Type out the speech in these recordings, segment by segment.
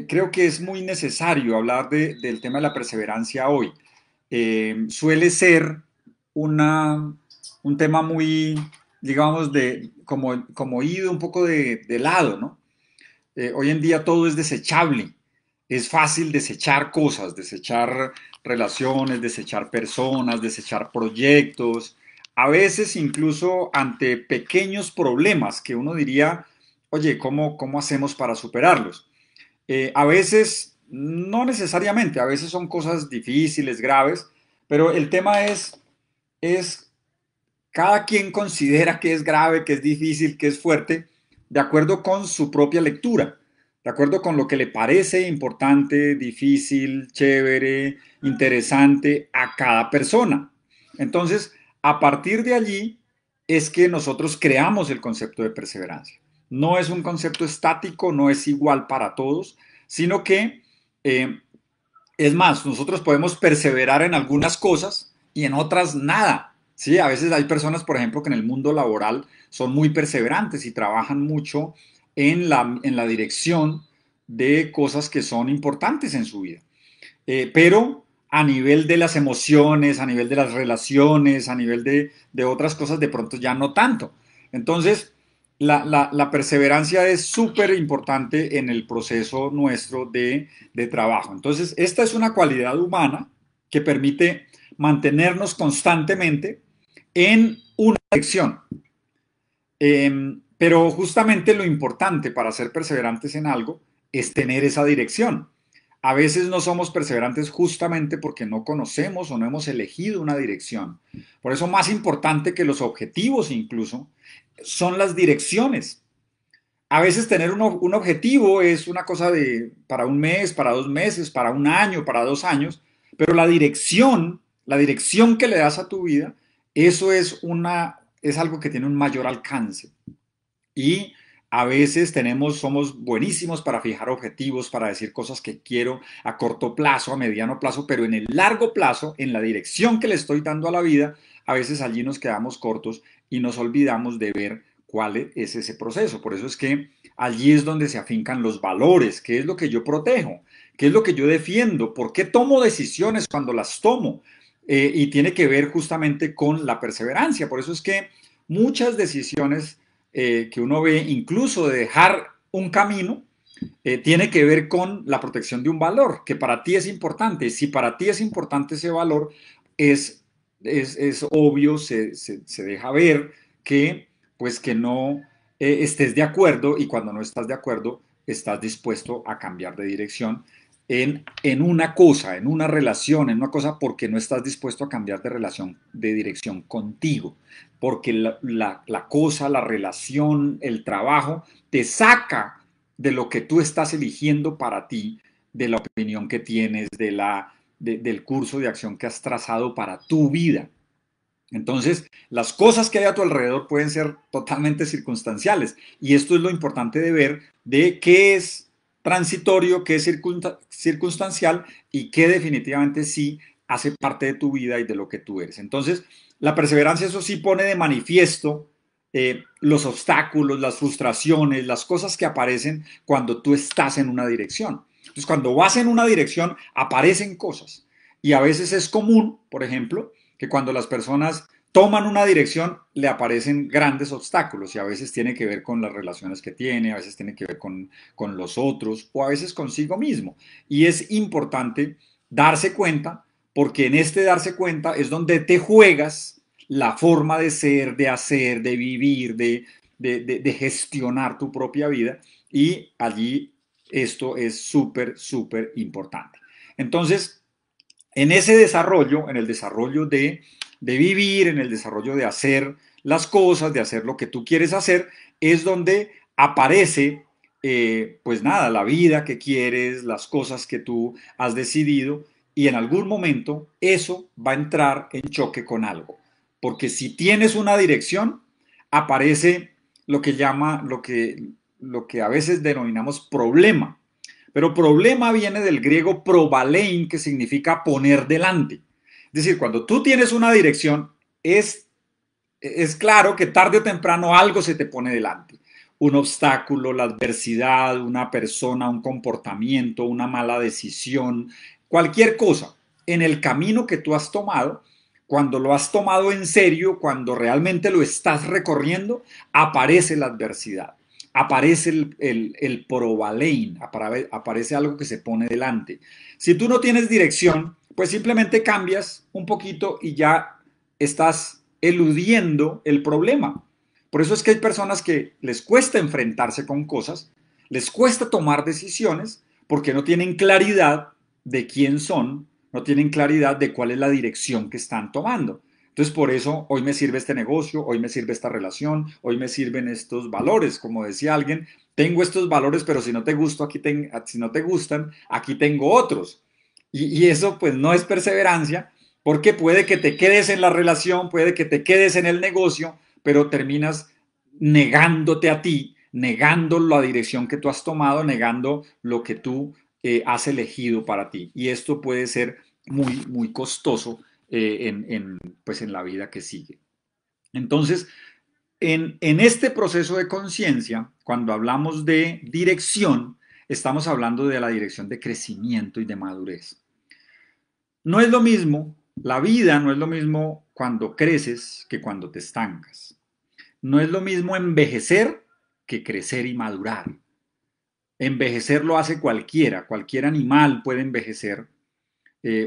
creo que es muy necesario hablar del tema de la perseverancia hoy. Suele ser una, un tema muy, digamos, como ido un poco de lado, ¿no? Hoy en día todo es desechable. Es fácil desechar cosas, desechar relaciones, desechar personas, desechar proyectos. A veces incluso ante pequeños problemas que uno diría, oye, ¿cómo hacemos para superarlos? A veces, no necesariamente, a veces son cosas difíciles, graves, pero el tema es cada quien considera que es grave, que es difícil, que es fuerte, de acuerdo con su propia lectura, de acuerdo con lo que le parece importante, difícil, chévere, interesante a cada persona. Entonces, a partir de allí es que nosotros creamos el concepto de perseverancia. No es un concepto estático, no es igual para todos, sino que eh, es más, nosotros podemos perseverar en algunas cosas y en otras nada. Sí, a veces hay personas, por ejemplo, que en el mundo laboral son muy perseverantes y trabajan mucho en la dirección de cosas que son importantes en su vida. Pero a nivel de las emociones, a nivel de las relaciones, a nivel de otras cosas, de pronto ya no tanto. Entonces, la perseverancia es súper importante en el proceso nuestro de trabajo. Entonces, esta es una cualidad humana que permite mantenernos constantemente en una dirección. Pero justamente lo importante para ser perseverantes en algo es tener esa dirección. A veces no somos perseverantes justamente porque no conocemos o no hemos elegido una dirección. Por eso más importante que los objetivos incluso son las direcciones. A veces tener un objetivo es una cosa de para un mes, para 2 meses, para un año, para 2 años, pero la dirección que le das a tu vida, eso es algo que tiene un mayor alcance. Y a veces somos buenísimos para fijar objetivos, para decir cosas que quiero a corto plazo, a mediano plazo, pero en el largo plazo, en la dirección que le estoy dando a la vida, a veces allí nos quedamos cortos y nos olvidamos de ver cuál es ese proceso. Por eso es que allí es donde se afincan los valores, qué es lo que yo protejo, qué es lo que yo defiendo, por qué tomo decisiones cuando las tomo. Y tiene que ver justamente con la perseverancia. Por eso es que muchas decisiones que uno ve, incluso de dejar un camino, tiene que ver con la protección de un valor que para ti es importante. Si para ti es importante ese valor, es, es obvio, se deja ver que, pues, que no estés de acuerdo y cuando no estás de acuerdo, estás dispuesto a cambiar de dirección en una cosa, en una relación, en una cosa, porque no estás dispuesto a cambiar de relación, de dirección contigo, porque la cosa, la relación, el trabajo, te saca de lo que tú estás eligiendo para ti, de la opinión que tienes, del curso de acción que has trazado para tu vida. Entonces, las cosas que hay a tu alrededor pueden ser totalmente circunstanciales y esto es lo importante de ver de qué es transitorio, qué es circunstancial y qué definitivamente sí hace parte de tu vida y de lo que tú eres. Entonces, la perseverancia, eso sí, pone de manifiesto los obstáculos, las frustraciones, las cosas que aparecen cuando tú estás en una dirección. Entonces, cuando vas en una dirección, aparecen cosas. Y a veces es común, por ejemplo, que cuando las personas toman una dirección le aparecen grandes obstáculos y a veces tiene que ver con las relaciones que tiene, a veces tiene que ver con los otros o a veces consigo mismo. Y es importante darse cuenta porque en este darse cuenta es donde te juegas la forma de ser, de hacer, de vivir, de gestionar tu propia vida y allí esto es súper, súper importante. Entonces, en ese desarrollo, en el desarrollo de vivir, en el desarrollo de hacer las cosas, de hacer lo que tú quieres hacer, es donde aparece, pues nada, la vida que quieres, las cosas que tú has decidido, y en algún momento eso va a entrar en choque con algo. Porque si tienes una dirección, aparece lo que llama, lo que a veces denominamos problema. Pero problema viene del griego probalein, que significa poner delante. Es decir, cuando tú tienes una dirección, es claro que tarde o temprano algo se te pone delante. un obstáculo, la adversidad, una persona, un comportamiento, una mala decisión, cualquier cosa en el camino que tú has tomado, cuando lo has tomado en serio, cuando realmente lo estás recorriendo, aparece la adversidad, aparece el probalein, aparece algo que se pone delante. Si tú no tienes dirección, pues simplemente cambias un poquito y ya estás eludiendo el problema. Por eso es que hay personas que les cuesta enfrentarse con cosas, les cuesta tomar decisiones porque no tienen claridad de quién son, no tienen claridad de cuál es la dirección que están tomando. Entonces, por eso hoy me sirve este negocio, hoy me sirve esta relación, hoy me sirven estos valores. Como decía alguien, tengo estos valores, pero si no te gusto, si no te gustan, aquí tengo otros. Y eso pues no es perseverancia, porque puede que te quedes en la relación, puede que te quedes en el negocio, pero terminas negándote a ti, negando la dirección que tú has tomado, negando lo que tú has elegido para ti. Y esto puede ser muy, muy costoso pues en la vida que sigue. Entonces, en este proceso de conciencia, cuando hablamos de dirección, estamos hablando de la dirección de crecimiento y de madurez. No es lo mismo, la vida no es lo mismo cuando creces que cuando te estancas. No es lo mismo envejecer que crecer y madurar. Envejecer lo hace cualquiera, cualquier animal puede envejecer.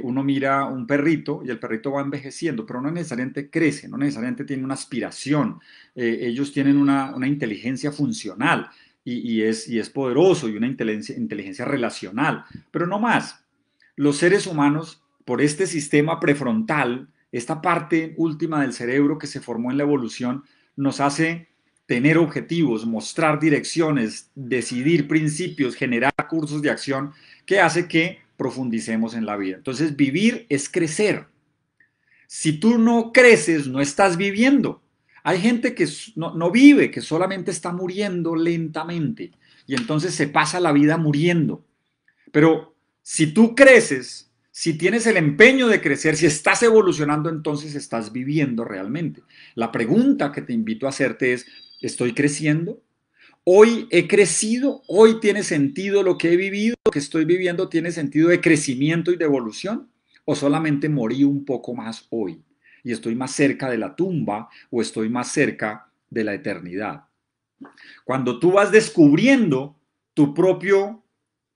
Uno mira un perrito y el perrito va envejeciendo, pero no necesariamente crece, no necesariamente tiene una aspiración. Ellos tienen una inteligencia funcional y es poderoso y una inteligencia relacional, pero no más. Los seres humanos, por este sistema prefrontal, esta parte última del cerebro que se formó en la evolución, nos hace tener objetivos, mostrar direcciones, decidir principios, generar cursos de acción que hace que profundicemos en la vida. Entonces, vivir es crecer. Si tú no creces, no estás viviendo. Hay gente que no vive, que solamente está muriendo lentamente y entonces se pasa la vida muriendo. Pero si tú creces, si tienes el empeño de crecer, si estás evolucionando, entonces estás viviendo realmente. La pregunta que te invito a hacerte es, ¿estoy creciendo? Hoy he crecido, hoy tiene sentido lo que he vivido, lo que estoy viviendo tiene sentido de crecimiento y de evolución, o solamente morí un poco más hoy y estoy más cerca de la tumba o estoy más cerca de la eternidad. Cuando tú vas descubriendo tu propio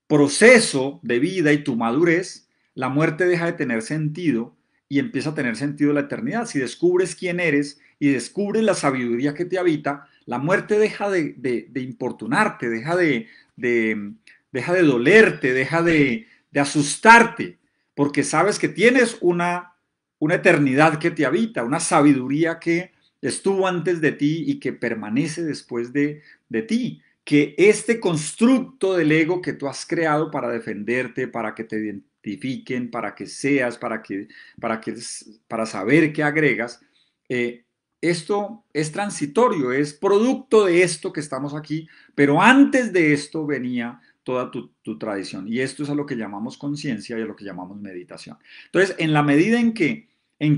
proceso de vida y tu madurez, la muerte deja de tener sentido y empieza a tener sentido la eternidad. Si descubres quién eres y descubres la sabiduría que te habita, la muerte deja de importunarte, deja de dolerte, deja de asustarte, porque sabes que tienes una eternidad que te habita, una sabiduría que estuvo antes de ti y que permanece después de ti. Que este constructo del ego que tú has creado para defenderte, para que te identifiquen, para que seas, para saber qué agregas, esto es transitorio, es producto de esto que estamos aquí, pero antes de esto venía toda tu tradición. Y esto es a lo que llamamos conciencia y a lo que llamamos meditación. Entonces, en la medida en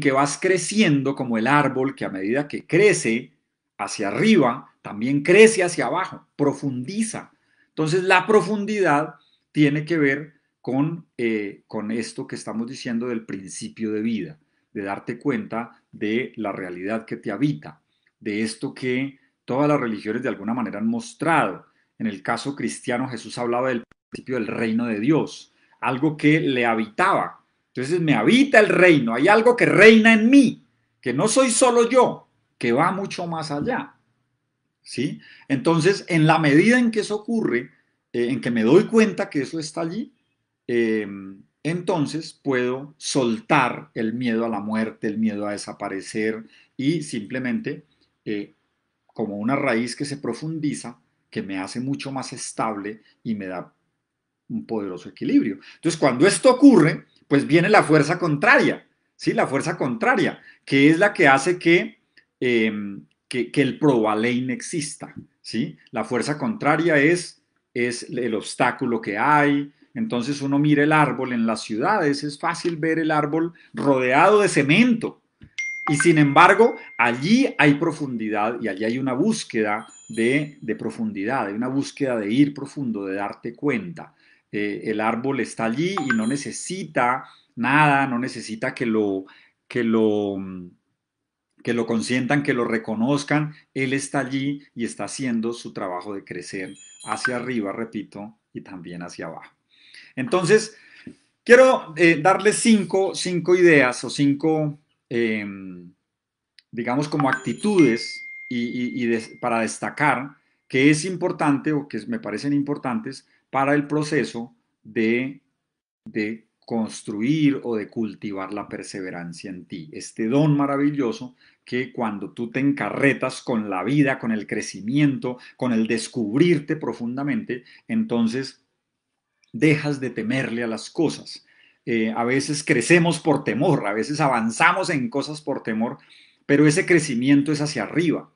que vas creciendo como el árbol, que a medida que crece hacia arriba, también crece hacia abajo, profundiza. Entonces, la profundidad tiene que ver con esto que estamos diciendo del principio de vida, de darte cuenta de la realidad que te habita, de esto que todas las religiones de alguna manera han mostrado. En el caso cristiano, Jesús hablaba del principio del reino de Dios, algo que le habitaba. Entonces me habita el reino, hay algo que reina en mí, que no soy solo yo, que va mucho más allá. ¿Sí? Entonces, en la medida en que eso ocurre, en que me doy cuenta que eso está allí, eh, entonces puedo soltar el miedo a la muerte, el miedo a desaparecer y simplemente como una raíz que se profundiza, que me hace mucho más estable y me da un poderoso equilibrio. Entonces, cuando esto ocurre, pues viene la fuerza contraria, ¿sí? La fuerza contraria, que es la que hace eh, que el probalein exista, ¿sí? La fuerza contraria es el obstáculo que hay. Entonces uno mira el árbol en las ciudades, es fácil ver el árbol rodeado de cemento Y sin embargo, allí hay profundidad y allí hay una búsqueda de profundidad, hay una búsqueda de ir profundo, de darte cuenta. El árbol está allí y no necesita nada, no necesita que lo, que lo consientan, que lo reconozcan. Él está allí y está haciendo su trabajo de crecer hacia arriba, repito, y también hacia abajo. Entonces, quiero darles cinco ideas o eh, digamos, como actitudes para destacar que es importante o que me parecen importantes para el proceso de construir o de cultivar la perseverancia en ti. Este don maravilloso que cuando tú te encarretas con la vida, con el crecimiento, con el descubrirte profundamente, entonces dejas de temerle a las cosas. A veces crecemos por temor, a veces avanzamos en cosas por temor, pero ese crecimiento es hacia arriba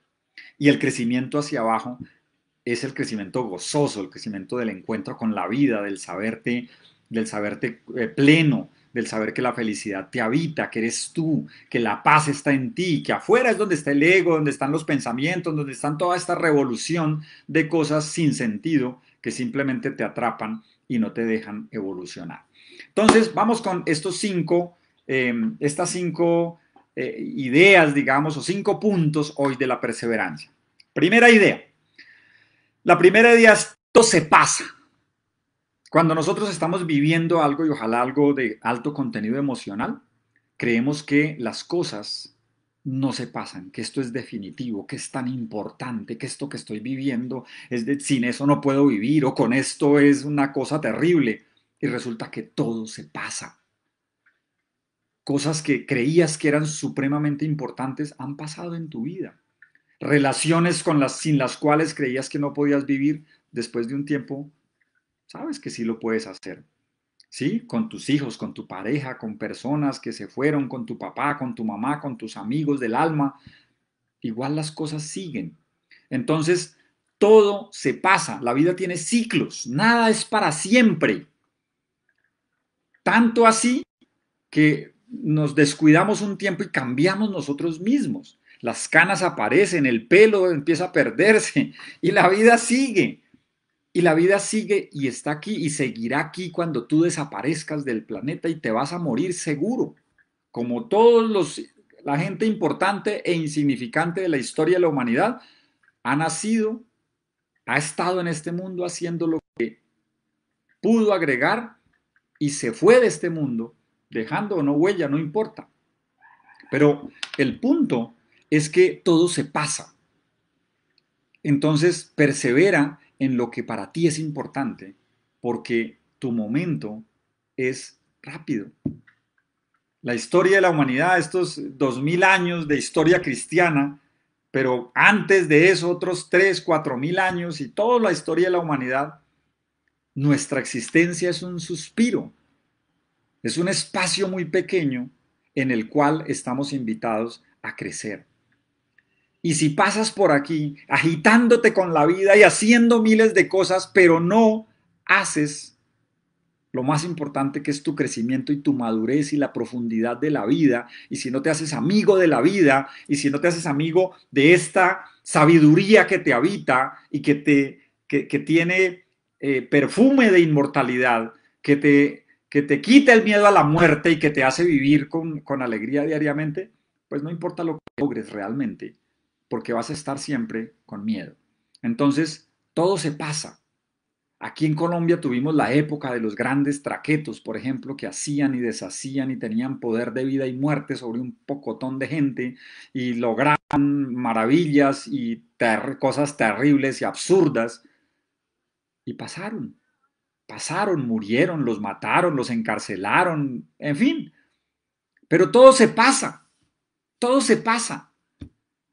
y el crecimiento hacia abajo es el crecimiento gozoso, el crecimiento del encuentro con la vida, del saberte pleno, del saber que la felicidad te habita, que eres tú, que la paz está en ti, que afuera es donde está el ego, donde están los pensamientos, donde están toda esta revolución de cosas sin sentido que simplemente te atrapan y no te dejan evolucionar. Entonces, vamos con estas cinco ideas, digamos, o 5 puntos hoy de la perseverancia. Primera idea. La primera idea es, todo se pasa. Cuando nosotros estamos viviendo algo y ojalá algo de alto contenido emocional, creemos que las cosas no se pasan, que esto es definitivo, que es tan importante, que esto que estoy viviendo sin eso no puedo vivir o con esto es una cosa terrible. Y resulta que todo se pasa. Cosas que creías que eran supremamente importantes han pasado en tu vida. Relaciones sin las cuales creías que no podías vivir, después de un tiempo sabes que sí lo puedes hacer. ¿Sí? Con tus hijos, con tu pareja, con personas que se fueron, con tu papá, con tu mamá, con tus amigos del alma. Igual las cosas siguen. Entonces, todo se pasa. La vida tiene ciclos. Nada es para siempre. Tanto así que nos descuidamos un tiempo y cambiamos nosotros mismos. Las canas aparecen, el pelo empieza a perderse y la vida sigue. Y la vida sigue y está aquí y seguirá aquí cuando tú desaparezcas del planeta y te vas a morir seguro. Como la gente importante e insignificante de la historia de la humanidad ha nacido, ha estado en este mundo haciendo lo que pudo agregar y se fue de este mundo, dejando o no huella, no importa. Pero el punto es que todo se pasa. Entonces persevera en lo que para ti es importante, porque tu momento es rápido. La historia de la humanidad, estos 2000 años de historia cristiana, pero antes de eso otros 3, 4000 años y toda la historia de la humanidad, nuestra existencia es un suspiro, es un espacio muy pequeño en el cual estamos invitados a crecer. Y si pasas por aquí agitándote con la vida y haciendo miles de cosas, pero no haces lo más importante que es tu crecimiento y tu madurez y la profundidad de la vida, y si no te haces amigo de la vida, y si no te haces amigo de esta sabiduría que te habita y que tiene perfume de inmortalidad, que te quita el miedo a la muerte y que te hace vivir con alegría diariamente, pues no importa lo que logres realmente, porque vas a estar siempre con miedo. Entonces, todo se pasa. Aquí en Colombia tuvimos la época de los grandes traquetos, por ejemplo, que hacían y deshacían y tenían poder de vida y muerte sobre un pocotón de gente y lograban maravillas y cosas terribles y absurdas. Y pasaron, murieron, los mataron, los encarcelaron, en fin. Pero todo se pasa, todo se pasa.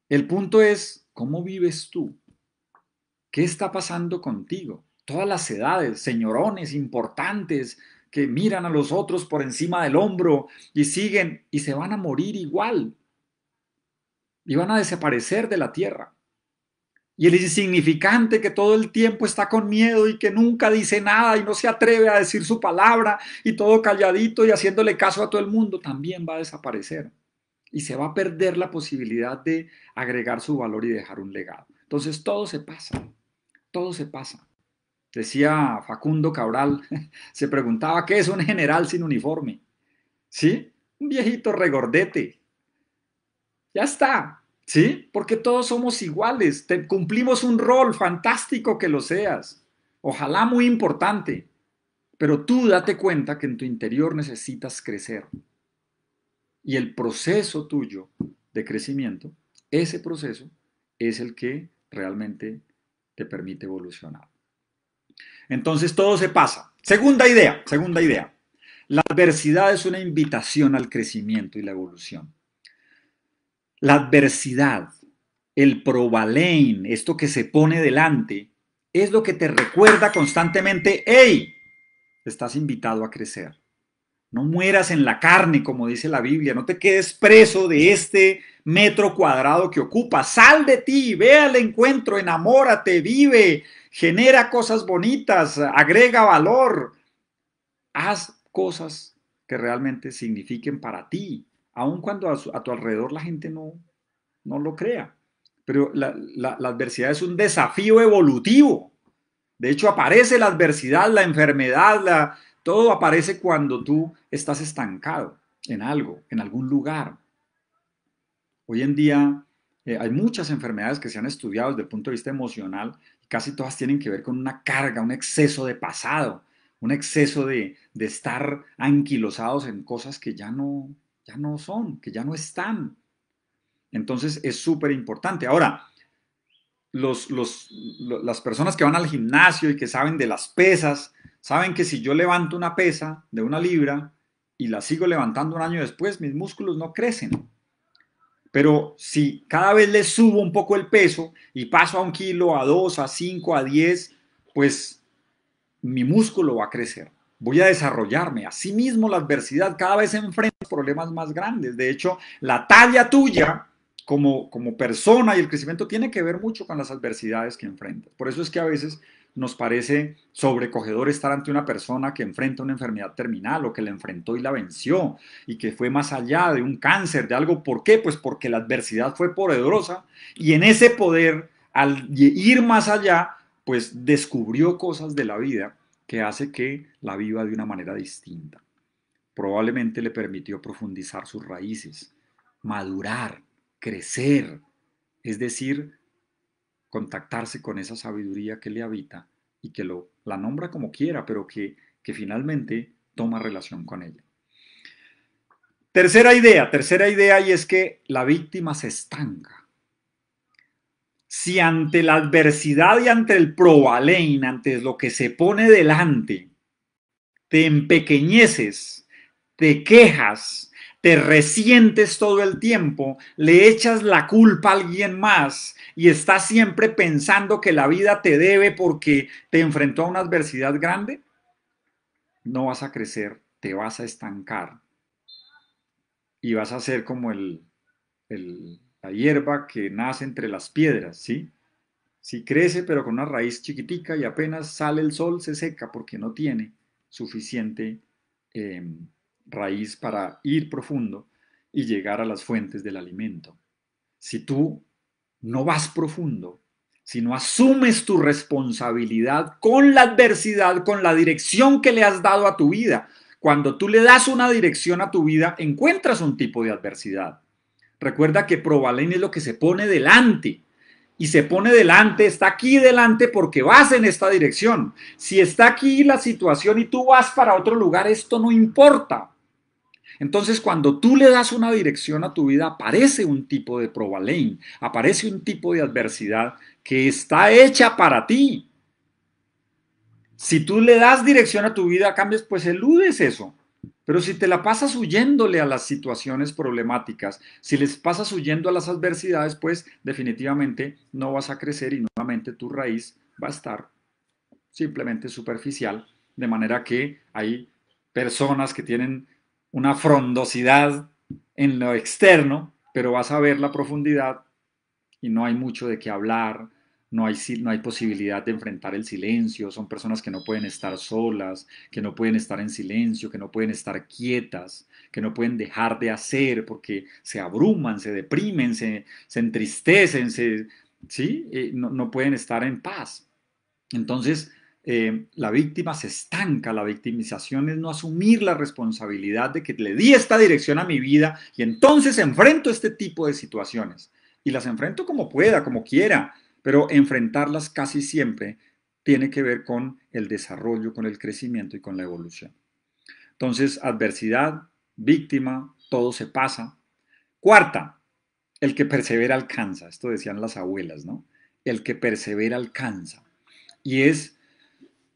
El punto es, ¿cómo vives tú? ¿Qué está pasando contigo? Todas las edades, señorones importantes que miran a los otros por encima del hombro y siguen y se van a morir igual y van a desaparecer de la tierra. Y el insignificante que todo el tiempo está con miedo y que nunca dice nada y no se atreve a decir su palabra y todo calladito y haciéndole caso a todo el mundo, también va a desaparecer. y se va a perder la posibilidad de agregar su valor y dejar un legado. Entonces todo se pasa, todo se pasa. Decía Facundo Cabral, se preguntaba qué es un general sin uniforme. ¿Sí? Un viejito regordete. Ya está. ¿Sí? Porque todos somos iguales. Cumplimos un rol, fantástico que lo seas. Ojalá muy importante. Pero tú date cuenta que en tu interior necesitas crecer. Y el proceso tuyo de crecimiento, ese proceso es el que realmente te permite evolucionar. Entonces todo se pasa. Segunda idea, segunda idea. La adversidad es una invitación al crecimiento y la evolución. La adversidad, el probalein, esto que se pone delante, es lo que te recuerda constantemente, hey, estás invitado a crecer. No mueras en la carne, como dice la Biblia, no te quedes preso de este metro cuadrado que ocupas. Sal de ti, ve al encuentro, enamórate, vive, genera cosas bonitas, agrega valor, haz cosas que realmente signifiquen para ti, aun cuando a tu alrededor la gente no lo crea. Pero la adversidad es un desafío evolutivo. De hecho, aparece la adversidad, la enfermedad, todo aparece cuando tú estás estancado en algo, en algún lugar. Hoy en día hay muchas enfermedades que se han estudiado desde el punto de vista emocional y casi todas tienen que ver con una carga, un exceso de pasado, un exceso de estar anquilosados en cosas que ya no son, que ya no están. Entonces es súper importante. Ahora, las personas que van al gimnasio y que saben de las pesas, saben que si yo levanto una pesa de 1 libra y la sigo levantando un año después, mis músculos no crecen. Pero si cada vez le subo un poco el peso y paso a 1 kilo, a 2, a 5, a 10, pues mi músculo va a crecer. Voy a desarrollarme. Asimismo, la adversidad cada vez enfrenta problemas más grandes. De hecho, la talla tuya como persona y el crecimiento tiene que ver mucho con las adversidades que enfrentas. Por eso es que a veces nos parece sobrecogedor estar ante una persona que enfrenta una enfermedad terminal o que la enfrentó y la venció y que fue más allá de un cáncer, de algo. ¿Por qué? Pues porque la adversidad fue poderosa y en ese poder, al ir más allá, pues descubrió cosas de la vida que hace que la viva de una manera distinta. Probablemente le permitió profundizar sus raíces, madurar, crecer, es decir, contactarse con esa sabiduría que le habita y que la nombra como quiera, pero que finalmente toma relación con ella. Tercera idea, y es que la víctima se estanca. Si ante la adversidad y ante el probalein, ante lo que se pone delante, te empequeñeces, te quejas, te resientes todo el tiempo, le echas la culpa a alguien más y estás siempre pensando que la vida te debe porque te enfrentó a una adversidad grande, no vas a crecer, te vas a estancar y vas a ser como la hierba que nace entre las piedras, ¿sí? Si crece pero con una raíz chiquitica y apenas sale el sol se seca porque no tiene suficiente eh, raíz para ir profundo y llegar a las fuentes del alimento. Si tú no vas profundo, si no asumes tu responsabilidad con la adversidad, con la dirección que le has dado a tu vida, cuando tú le das una dirección a tu vida, encuentras un tipo de adversidad. Recuerda que Probalen es lo que se pone delante. Y se pone delante, está aquí delante porque vas en esta dirección. Si está aquí la situación y tú vas para otro lugar, esto no importa. Entonces, cuando tú le das una dirección a tu vida, aparece un tipo de probalein, aparece un tipo de adversidad que está hecha para ti. Si tú le das dirección a tu vida, cambias, pues eludes eso. Pero si te la pasas huyéndole a las situaciones problemáticas, si les pasas huyendo a las adversidades, pues definitivamente no vas a crecer y nuevamente tu raíz va a estar simplemente superficial, de manera que hay personas que tienen una frondosidad en lo externo, pero vas a ver la profundidad y no hay mucho de qué hablar, no hay posibilidad de enfrentar el silencio, son personas que no pueden estar solas, que no pueden estar en silencio, que no pueden estar quietas, que no pueden dejar de hacer porque se abruman, se deprimen, se entristecen, ¿sí? No pueden estar en paz. Entonces, la víctima se estanca, la victimización es no asumir la responsabilidad de que le di esta dirección a mi vida y entonces enfrento este tipo de situaciones. Y las enfrento como pueda, como quiera, pero enfrentarlas casi siempre tiene que ver con el desarrollo, con el crecimiento y con la evolución. Entonces, adversidad, víctima, todo se pasa. Cuarta, el que persevera alcanza. Esto decían las abuelas, ¿no? El que persevera alcanza. Y es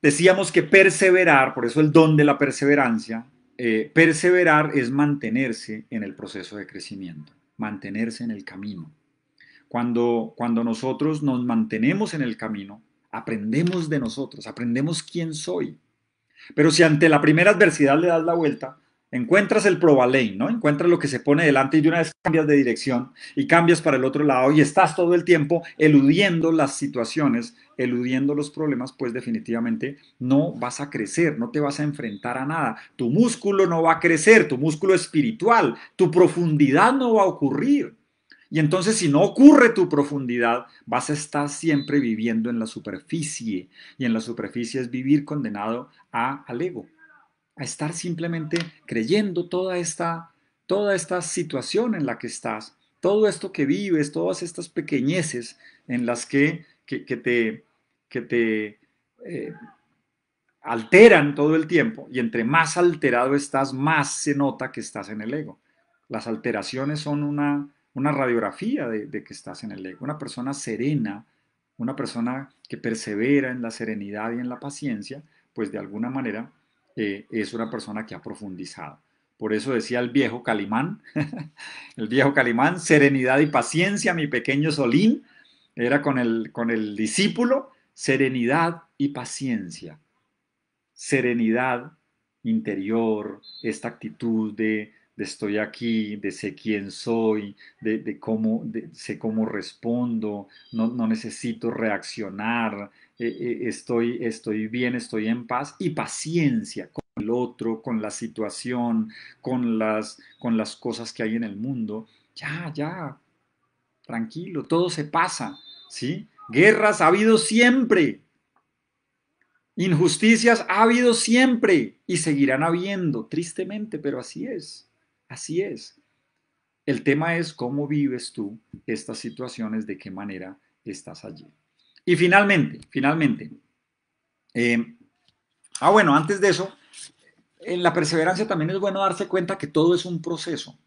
Decíamos que perseverar, por eso el don de la perseverancia, perseverar es mantenerse en el proceso de crecimiento, mantenerse en el camino. Cuando nosotros nos mantenemos en el camino, aprendemos de nosotros, aprendemos quién soy, pero si ante la primera adversidad le das la vuelta, encuentras el probalane, ¿no? Encuentras lo que se pone delante y de una vez cambias de dirección y cambias para el otro lado y estás todo el tiempo eludiendo las situaciones, eludiendo los problemas, pues definitivamente no vas a crecer, no te vas a enfrentar a nada. Tu músculo no va a crecer, tu músculo espiritual, tu profundidad no va a ocurrir. Y entonces si no ocurre tu profundidad, vas a estar siempre viviendo en la superficie. Y en la superficie es vivir condenado al ego, a estar simplemente creyendo toda esta situación en la que estás, todo esto que vives, todas estas pequeñeces en las que te alteran todo el tiempo y entre más alterado estás, más se nota que estás en el ego. Las alteraciones son una radiografía de que estás en el ego. Una persona serena, una persona que persevera en la serenidad y en la paciencia, pues de alguna manera es una persona que ha profundizado. Por eso decía el viejo Calimán, el viejo Calimán, serenidad y paciencia, mi pequeño Solín, era con el discípulo, serenidad y paciencia, serenidad interior, esta actitud de estoy aquí, de sé quién soy, sé cómo respondo, no necesito reaccionar, estoy bien, estoy en paz y paciencia con el otro, con la situación, con las cosas que hay en el mundo. Ya, tranquilo, todo se pasa, ¿sí? Guerras ha habido siempre, injusticias ha habido siempre y seguirán habiendo, tristemente, pero así es, así es. El tema es cómo vives tú estas situaciones, de qué manera estás allí. Y finalmente, eh, bueno, antes de eso, en la perseverancia también es bueno darse cuenta que todo es un proceso.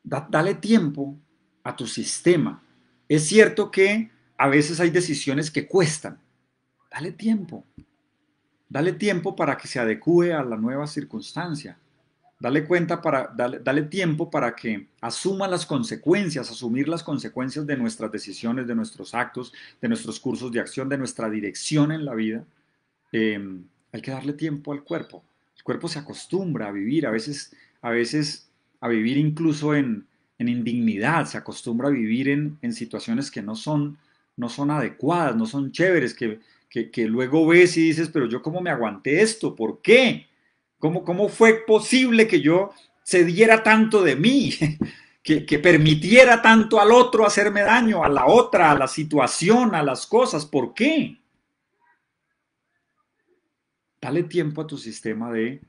Dale tiempo a tu sistema. Es cierto que a veces hay decisiones que cuestan. Dale tiempo. Dale tiempo para que se adecue a la nueva circunstancia. Dale tiempo para que asuma las consecuencias, asumir las consecuencias de nuestras decisiones, de nuestros actos, de nuestros cursos de acción, de nuestra dirección en la vida. Eh, Hay que darle tiempo al cuerpo. El cuerpo se acostumbra a vivir, a veces a vivir incluso en indignidad, se acostumbra a vivir en situaciones que no son adecuadas, no son chéveres, que luego ves y dices, pero yo cómo me aguanté esto, ¿por qué? ¿Cómo fue posible que yo cediera tanto de mí? Que permitiera tanto al otro hacerme daño, a la otra, a la situación, a las cosas, ¿por qué? Dale tiempo a tu sistema de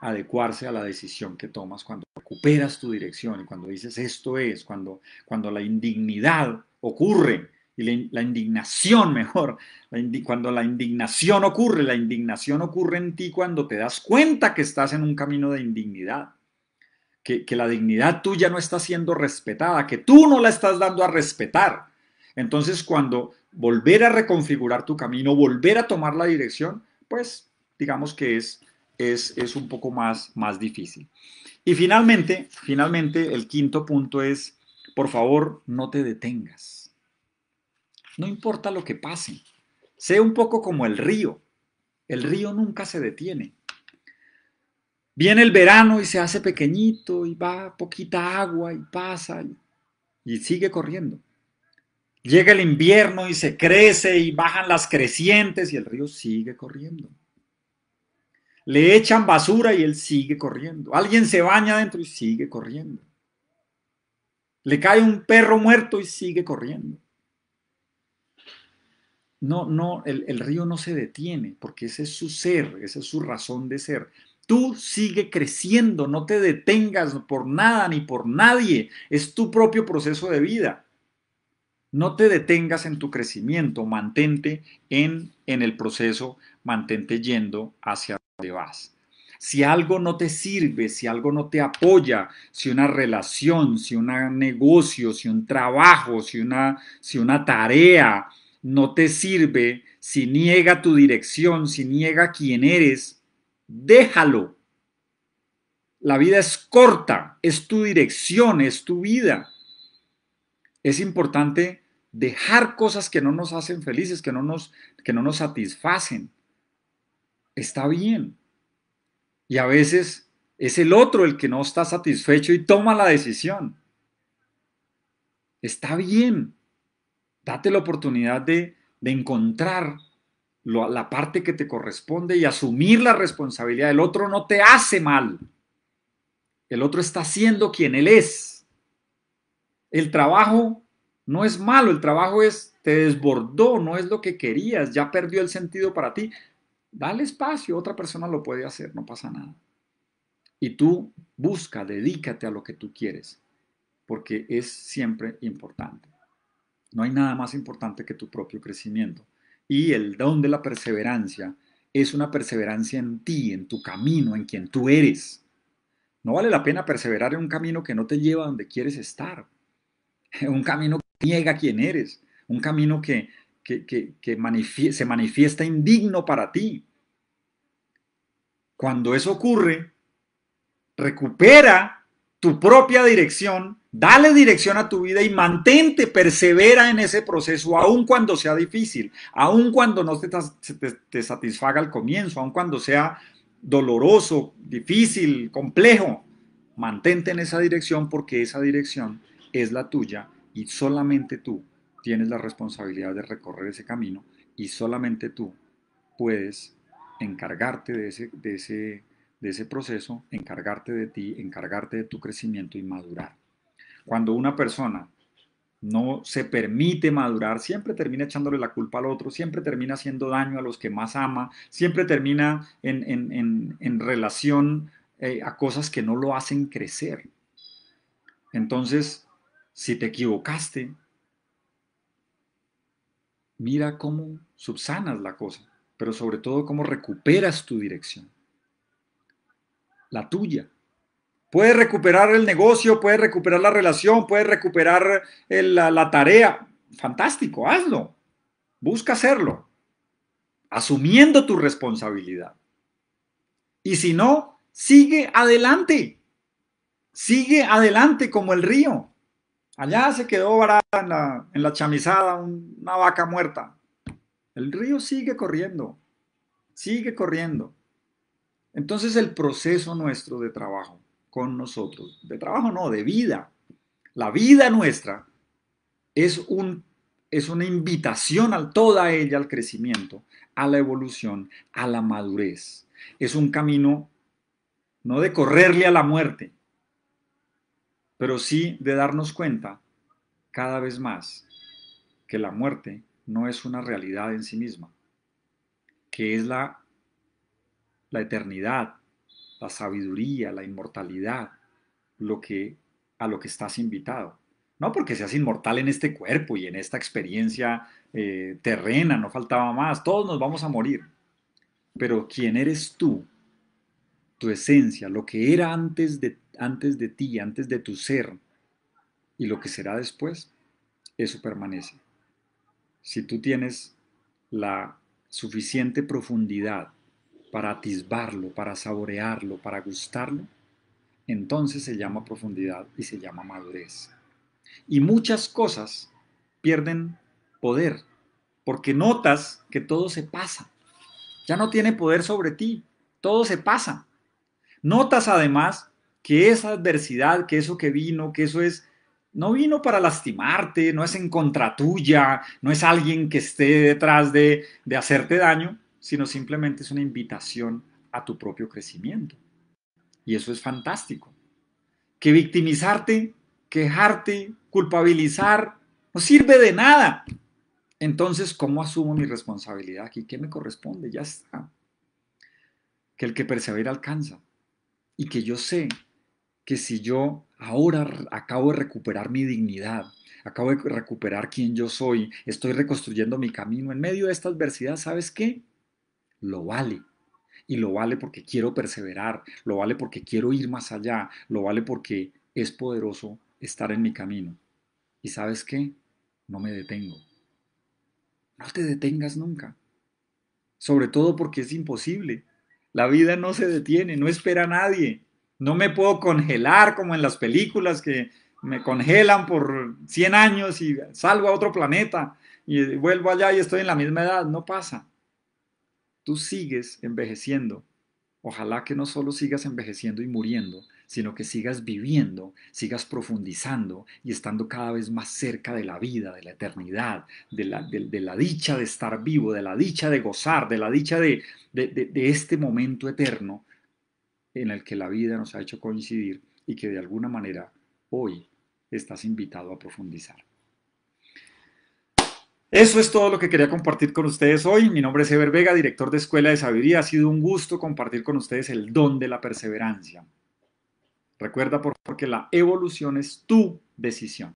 adecuarse a la decisión que tomas cuando recuperas tu dirección y cuando dices esto es, cuando la indignidad ocurre y la indignación mejor, cuando la indignación ocurre en ti cuando te das cuenta que estás en un camino de indignidad, que la dignidad tuya no está siendo respetada, que tú no la estás dando a respetar. Entonces cuando volver a reconfigurar tu camino, volver a tomar la dirección, pues digamos que es un poco más difícil. Y finalmente, el quinto punto es, por favor, no te detengas. No importa lo que pase. Sé un poco como el río. El río nunca se detiene. Viene el verano y se hace pequeñito y va poquita agua y pasa y sigue corriendo. Llega el invierno y se crece y bajan las crecientes y el río sigue corriendo. Le echan basura y él sigue corriendo. Alguien se baña adentro y sigue corriendo. Le cae un perro muerto y sigue corriendo. No, el río no se detiene porque ese es su ser, esa es su razón de ser. Tú sigue creciendo, no te detengas por nada ni por nadie. Es tu propio proceso de vida. No te detengas en tu crecimiento, mantente en el proceso, mantente yendo hacia donde vas. Si algo no te sirve, si algo no te apoya, si una relación, si un negocio, si un trabajo, si una tarea no te sirve, si niega tu dirección, si niega quién eres, déjalo. La vida es corta, es tu dirección, es tu vida. Es importante dejar cosas que no nos hacen felices, que no nos satisfacen. Está bien. Y a veces es el otro el que no está satisfecho y toma la decisión. Está bien. Date la oportunidad de encontrar la parte que te corresponde y asumir la responsabilidad. El otro no te hace mal. El otro está siendo quien él es. El trabajo no es malo, el trabajo te desbordó, no es lo que querías, ya perdió el sentido para ti. Dale espacio, otra persona lo puede hacer, no pasa nada. Y tú busca, dedícate a lo que tú quieres, porque es siempre importante. No hay nada más importante que tu propio crecimiento. Y el don de la perseverancia es una perseverancia en ti, en tu camino, en quien tú eres. No vale la pena perseverar en un camino que no te lleva a donde quieres estar. Un camino que niega quién eres, un camino que se manifiesta indigno para ti. Cuando eso ocurre, recupera tu propia dirección, dale dirección a tu vida y mantente, persevera en ese proceso, aun cuando sea difícil, aun cuando no te satisfaga al comienzo, aun cuando sea doloroso, difícil, complejo. Mantente en esa dirección porque esa dirección es la tuya y solamente tú tienes la responsabilidad de recorrer ese camino y solamente tú puedes encargarte de ese proceso, encargarte de ti, encargarte de tu crecimiento y madurar. Cuando una persona no se permite madurar, siempre termina echándole la culpa al otro, siempre termina haciendo daño a los que más ama, siempre termina en relación a cosas que no lo hacen crecer. Entonces, si te equivocaste, mira cómo subsanas la cosa, pero sobre todo cómo recuperas tu dirección, la tuya. Puedes recuperar el negocio, puedes recuperar la relación, puedes recuperar la tarea. Fantástico, hazlo. Busca hacerlo, asumiendo tu responsabilidad. Y si no, sigue adelante. Sigue adelante como el río. Allá se quedó varada en la chamizada una vaca muerta. El río sigue corriendo, sigue corriendo. Entonces el proceso nuestro de trabajo con nosotros, de trabajo no, de vida, la vida nuestra es, es una invitación a toda ella al crecimiento, a la evolución, a la madurez. Es un camino no de correrle a la muerte, pero sí de darnos cuenta cada vez más que la muerte no es una realidad en sí misma, que es la eternidad, la sabiduría, la inmortalidad, lo que, a lo que estás invitado. No porque seas inmortal en este cuerpo y en esta experiencia terrena, no faltaba más, todos nos vamos a morir. Pero quién eres tú, tu esencia, lo que era antes de ti, antes de tu ser y lo que será después, eso permanece. Si tú tienes la suficiente profundidad para atisbarlo, para saborearlo, para gustarlo, entonces se llama profundidad y se llama madurez. Y muchas cosas pierden poder porque notas que todo se pasa. Ya no tiene poder sobre ti, todo se pasa. Notas además que esa adversidad, que eso que vino, que eso es no vino para lastimarte, no es en contra tuya, no es alguien que esté detrás de hacerte daño, sino simplemente es una invitación a tu propio crecimiento. Y eso es fantástico. Que victimizarte, quejarte, culpabilizar, no sirve de nada. Entonces, ¿cómo asumo mi responsabilidad aquí? ¿Qué me corresponde? Ya está. Que el que persevera alcanza. Y que yo sé que si yo ahora acabo de recuperar mi dignidad, acabo de recuperar quién yo soy, estoy reconstruyendo mi camino en medio de esta adversidad, ¿sabes qué? Lo vale. Y lo vale porque quiero perseverar, lo vale porque quiero ir más allá, lo vale porque es poderoso estar en mi camino. ¿Y sabes qué? No me detengo. No te detengas nunca. Sobre todo porque es imposible. La vida no se detiene, no espera a nadie. No me puedo congelar como en las películas que me congelan por 100 años y salgo a otro planeta y vuelvo allá y estoy en la misma edad. No pasa. Tú sigues envejeciendo. Ojalá que no solo sigas envejeciendo y muriendo, sino que sigas viviendo, sigas profundizando y estando cada vez más cerca de la vida, de la eternidad, de la dicha de estar vivo, de la dicha de gozar, de la dicha de este momento eterno en el que la vida nos ha hecho coincidir y que de alguna manera hoy estás invitado a profundizar. Eso es todo lo que quería compartir con ustedes hoy. Mi nombre es Ever Vega, director de Escuela de Sabiduría. Ha sido un gusto compartir con ustedes el don de la perseverancia. Recuerda, por favor, que la evolución es tu decisión.